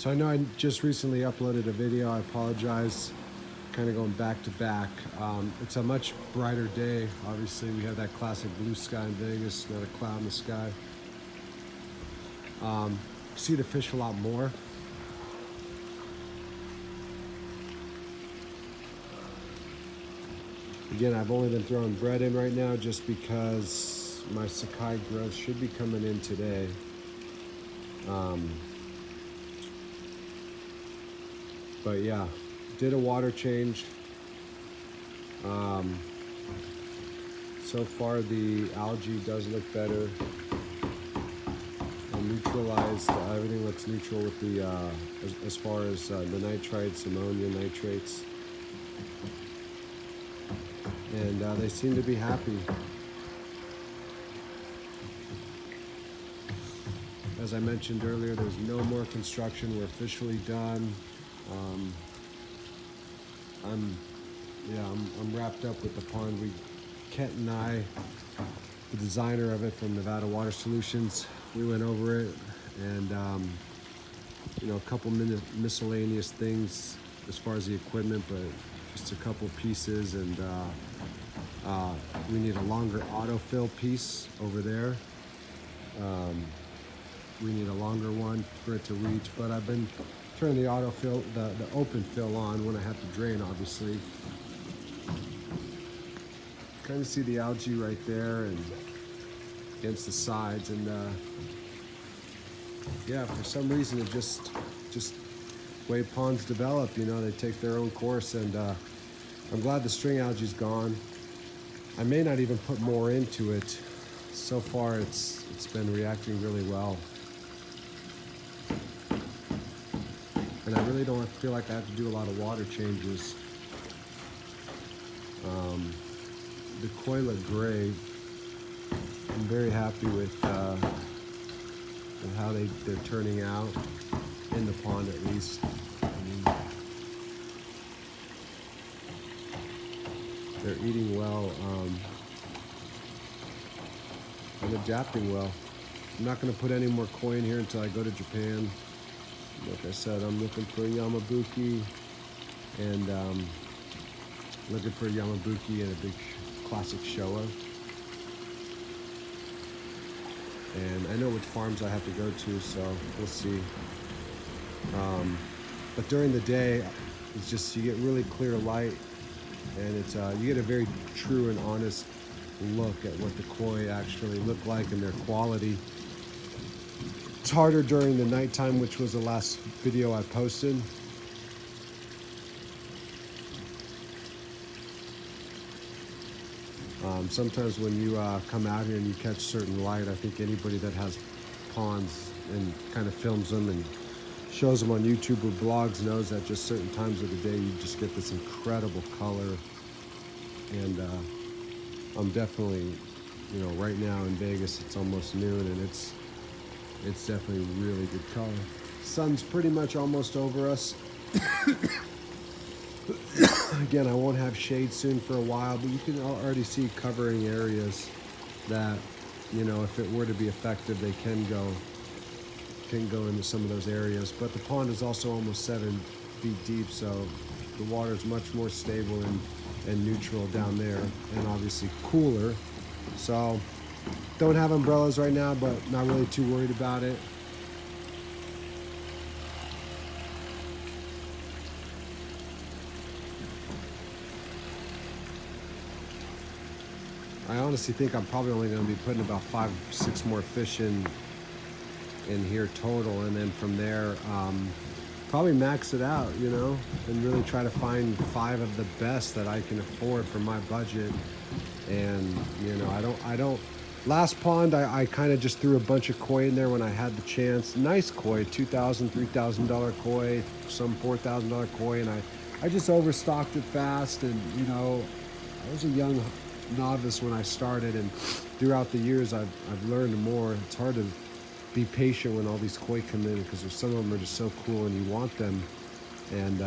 So I know I just recently uploaded a video. I apologize, kind of going back to back. It's a much brighter day. Obviously, we have that classic blue sky in Vegas, not a cloud in the sky. See the fish a lot more. Again, I've only been throwing bread in right now just because my Sakai growth should be coming in today. But yeah, did a water change. So far the algae does look better. Neutralized, everything looks neutral with the, as far as the nitrites, ammonia nitrates. And they seem to be happy. As I mentioned earlier, there's no more construction. We're officially done. I'm wrapped up with the pond. Kent and I, the designer of it from Nevada Water Solutions, we went over it, and a couple miscellaneous things as far as the equipment, but just a couple pieces, and we need a longer autofill piece over there. We need a longer one for it to reach, but I've been turning the autofill, the open fill on when I have to drain, obviously. Kind of see the algae right there and against the sides, and yeah, for some reason it just way ponds develop, they take their own course, and I'm glad the string algae's gone. I may not even put more into it. So far it's been reacting really well, and I really don't feel like I have to do a lot of water changes. The koi look great. I'm very happy with how they're turning out in the pond, at least. They're eating well and adapting well. I'm not going to put any more koi in here until I go to Japan. Like I said, I'm looking for a Yamabuki, and looking for a Yamabuki and a big classic Showa. And I know which farms I have to go to, so we'll see. But during the day, it's just, you get really clear light, and it's you get a very true and honest look at what the koi actually look like and their quality. It's harder during the nighttime, which was the last video I posted. Sometimes when you come out here and you catch certain light, I think anybody that has ponds and kind of films them and shows them on YouTube or blogs knows that just certain times of the day you just get this incredible color. And I'm definitely, right now in Vegas it's almost noon, and it's definitely really good color. Sun's pretty much almost over us. Again, I won't have shade soon for a while, but you can already see covering areas that, if it were to be effective, they can go into some of those areas. But the pond is also almost 7 feet deep, so the water is much more stable and neutral down there, and obviously cooler. So don't have umbrellas right now, but not really too worried about it. I honestly think I'm probably only going to be putting about 5 or 6 more fish in here total, and then from there probably max it out, and really try to find 5 of the best that I can afford for my budget. And I don't last pond I kind of just threw a bunch of koi in there when I had the chance. Nice koi, $2,000, $3,000 koi, some $4,000 koi, and I just overstocked it fast. And I was a young novice when I started, and throughout the years I've learned more. It's hard to be patient when all these koi come in, because some of them are just so cool and you want them, and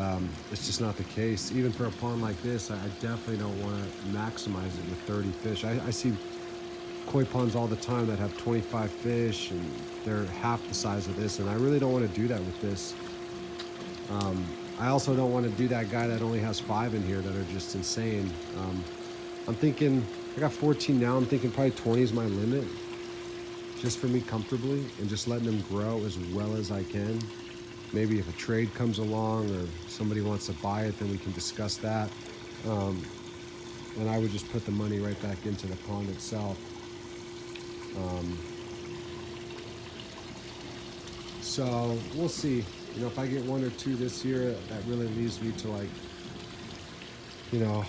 it's just not the case. Even for a pond like this, I definitely don't want to maximize it with 30 fish. I see koi ponds all the time that have 25 fish, and they're half the size of this, and I really don't want to do that with this. I also don't want to do that guy that only has 5 in here that are just insane. I'm thinking, I got 14 now. I'm thinking probably 20 is my limit, just for me comfortably, and just letting them grow as well as I can. Maybe if a trade comes along or somebody wants to buy it, then we can discuss that. And I would just put the money right back into the pond itself. So we'll see. You know, if I get 1 or 2 this year, that really leaves me to like, you know,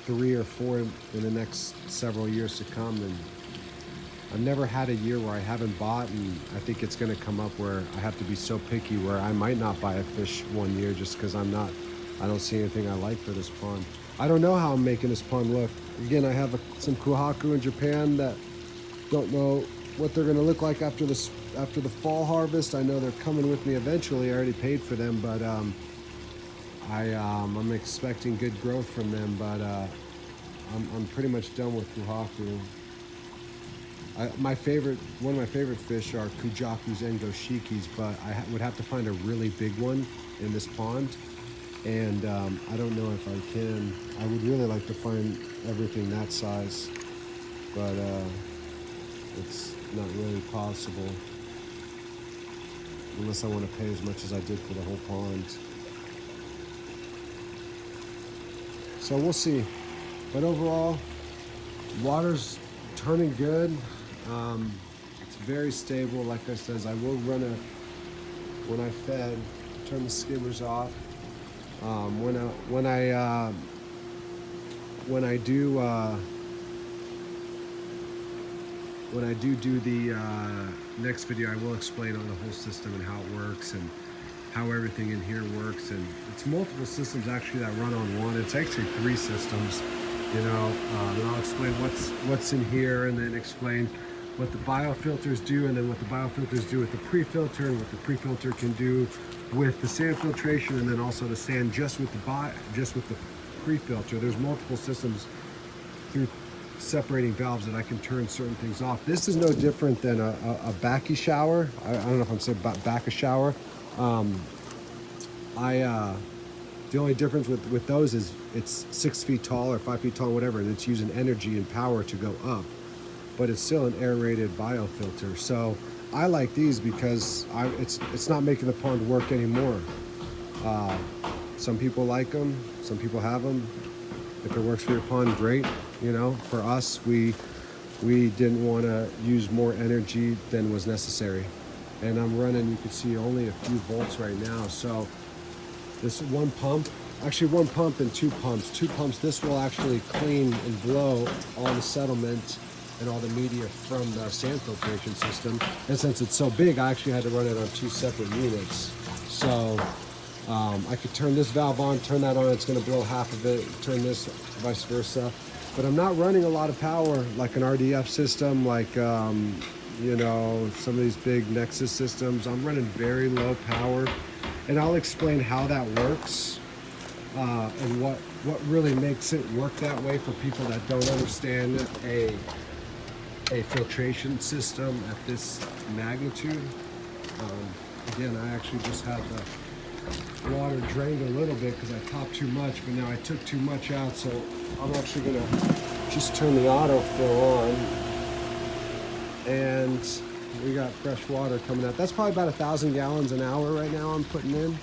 3 or 4 in the next several years to come. And I've never had a year where I haven't bought, and I think it's going to come up where I have to be so picky where I might not buy a fish one year just because I don't see anything I like for this pond. I don't know how I'm making this pond look. Again, I have some Kohaku in Japan that don't know what they're going to look like after the fall harvest. I know they're coming with me eventually. I already paid for them, but I'm expecting good growth from them. But I'm pretty much done with Kohaku. One of my favorite fish are Kujakus and Goshikis, but I would have to find a really big one in this pond. And I don't know if I can. I would really like to find everything that size, but it's not really possible unless I want to pay as much as I did for the whole pond. So we'll see. But overall, water's turning good. It's very stable. Like I said, I will run when I fed, turn the skimmers off. When I do the next video, I will explain on the whole system and how it works and how everything in here works. And it's multiple systems actually that run on one. It's actually 3 systems, you know. And I'll explain what's in here, and then explain what the biofilters do, and then what the biofilters do with the pre-filter, and what the pre-filter can do with the sand filtration, and then also the sand just with the pre-filter. There's multiple systems through separating valves that I can turn certain things off. This is no different than a Bachy shower. I don't know if I'm saying Bachy shower. The only difference with those is it's 6 feet tall or 5 feet tall, whatever, and it's using energy and power to go up, but it's still an aerated biofilter. So I like these because it's not making the pond work anymore. Some people like them, some people have them. If it works for your pond, great. You know, for us, we didn't want to use more energy than was necessary. And I'm running, you can see, only a few volts right now. So this one pump and 2 pumps. 2 pumps, this will actually clean and blow all the sediment and all the media from the sand filtration system. And since it's so big, I actually had to run it on 2 separate units. So I could turn this valve on, turn that on, it's gonna blow half of it, turn this, vice versa. But I'm not running a lot of power like an RDF system, like you know, some of these big Nexus systems. I'm running very low power, and I'll explain how that works and what really makes it work that way for people that don't understand a filtration system at this magnitude. Again, I actually just had the water drained a little bit because I topped too much, but now I took too much out, so I'm actually gonna just turn the autofill on, and we got fresh water coming out. That's probably about 1,000 gallons an hour right now I'm putting in.